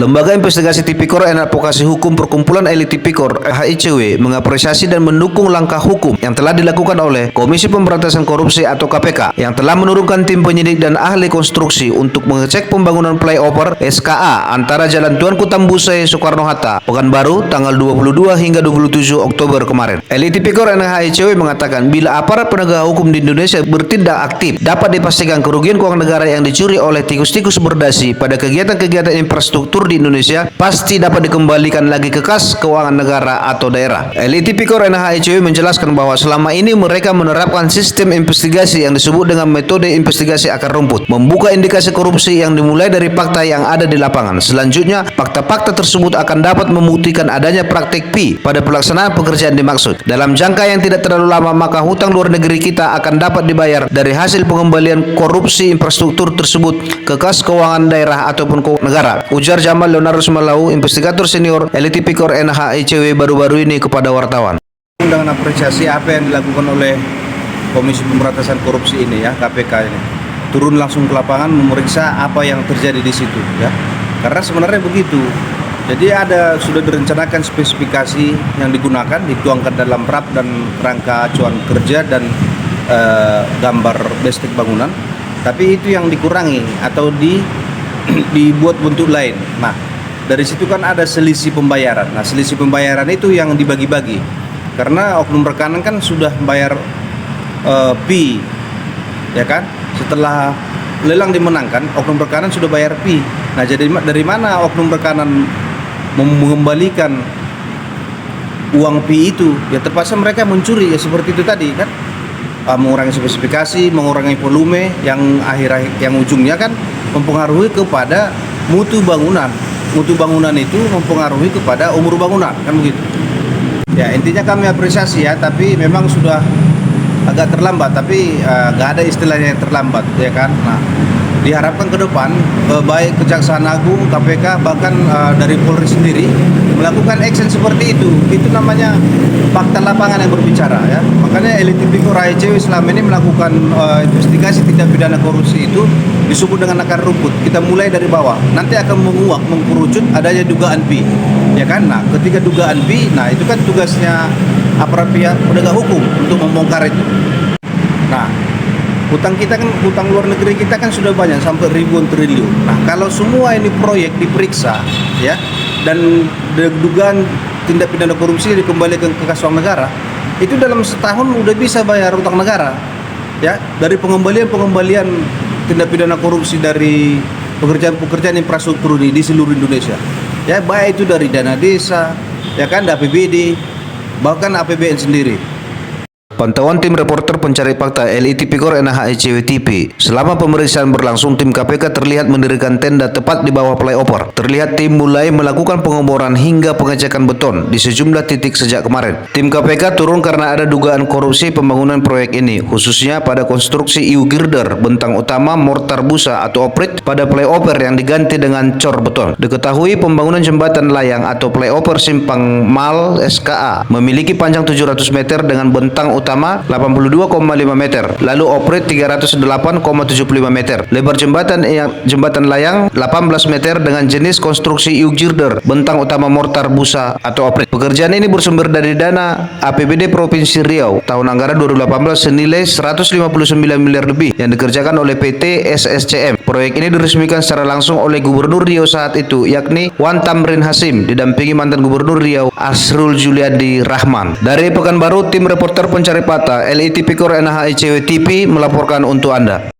Lembaga Investigasi Tipikor dan Advokasi Hukum Perkumpulan Elit Tipikor (HICW) mengapresiasi dan mendukung langkah hukum yang telah dilakukan oleh Komisi Pemberantasan Korupsi atau KPK yang telah menurunkan tim penyidik dan ahli konstruksi untuk mengecek pembangunan flyover SKA antara Jalan Tuanku Tambusai Soekarno-Hatta, Pekanbaru tanggal 22 hingga 27 Oktober kemarin. Elit Tipikor dan HICW mengatakan bila aparat penegak hukum di Indonesia bertindak aktif, dapat dipastikan kerugian keuangan negara yang dicuri oleh tikus-tikus berdasi pada kegiatan-kegiatan infrastruktur di Indonesia pasti dapat dikembalikan lagi ke kas keuangan negara atau daerah. Elit Tipikor NHICW menjelaskan bahwa selama ini mereka menerapkan sistem investigasi yang disebut dengan metode investigasi akar rumput, membuka indikasi korupsi yang dimulai dari fakta yang ada di lapangan. Selanjutnya, fakta-fakta tersebut akan dapat membuktikan adanya praktik fee pada pelaksanaan pekerjaan dimaksud. Dalam jangka yang tidak terlalu lama, maka hutang luar negeri kita akan dapat dibayar dari hasil pengembalian korupsi infrastruktur tersebut ke kas keuangan daerah ataupun keuangan negara, ujar Jamal Leonardo Sumalau, investigator senior Elit Tipikor NHICW baru-baru ini kepada wartawan. Dengan apresiasi apa yang dilakukan oleh Komisi Pemberantasan Korupsi ini ya, KPK ini, turun langsung ke lapangan memeriksa apa yang terjadi di situ ya. Karena sebenarnya begitu. Jadi sudah direncanakan spesifikasi yang digunakan, dituangkan dalam RAP dan kerangka acuan kerja dan gambar bestek bangunan. Tapi itu yang dikurangi atau dibuat bentuk lain. Nah, dari situ kan ada selisih pembayaran. Nah, selisih pembayaran itu yang dibagi-bagi. Karena oknum rekanan kan sudah bayar fee, ya kan? Setelah lelang dimenangkan, oknum rekanan sudah bayar fee. Nah, jadi dari mana oknum rekanan mengembalikan uang fee itu? Ya terpaksa mereka mencuri, ya seperti itu tadi kan? Mengurangi spesifikasi, mengurangi volume yang yang ujungnya kan mempengaruhi kepada mutu bangunan. Mutu bangunan itu mempengaruhi kepada umur bangunan, kan begitu. Ya, intinya kami apresiasi ya, tapi memang sudah agak terlambat, tapi nggak ada istilahnya yang terlambat, ya kan. Nah, diharapkan ke depan baik Kejaksaan Agung, KPK, bahkan dari Polri sendiri melakukan action seperti itu. Itu namanya fakta lapangan yang berbicara ya. Makanya Elit Tipikor HICW selama ini melakukan investigasi tindak pidana korupsi itu disebut dengan akar rumput. Kita mulai dari bawah, nanti akan menguak, mengkerucut adanya dugaan fee, ya kan. Nah, ketika dugaan fee, nah itu kan tugasnya aparat pihak penegak hukum untuk membongkar itu. Nah, hutang kita kan, hutang luar negeri kita kan sudah banyak sampai ribuan triliun. Nah, kalau semua ini proyek diperiksa ya, dan dugaan tindak pidana korupsi dikembalikan ke kas uang negara, itu dalam setahun udah bisa bayar hutang negara ya, dari pengembalian tindak pidana korupsi dari pekerjaan infrastruktur di seluruh Indonesia ya, baik itu dari dana desa ya kan, APBD, bahkan APBN sendiri. Pantauan tim reporter pencari fakta Elit Tipikor NHICW TV. Selama pemeriksaan berlangsung, tim KPK terlihat mendirikan tenda tepat di bawah flyover. Terlihat tim mulai melakukan pengeboran hingga pengecekan beton di sejumlah titik sejak kemarin. Tim KPK turun karena ada dugaan korupsi pembangunan proyek ini, khususnya pada konstruksi iu girder, bentang utama, mortar busa atau oprit pada flyover yang diganti dengan cor beton. Diketahui pembangunan jembatan layang atau flyover Simpang Mal SKA memiliki panjang 700 meter dengan bentang utama 82,5 meter, lalu oprit 308,75 meter. Lebar jembatan layang 18 meter dengan jenis konstruksi iu girder, bentang utama mortar busa atau oprit. Pekerjaan ini bersumber dari dana APBD Provinsi Riau tahun anggaran 2018 senilai 159 miliar lebih yang dikerjakan oleh PT SSCM. Proyek ini diresmikan secara langsung oleh Gubernur Riau saat itu, yakni Wan Tamrin Hasim, didampingi mantan Gubernur Riau Asrul Juliadi Rahman. Dari Pekanbaru, tim reporter pencari fakta Elit Tipikor NHICW TV melaporkan untuk Anda.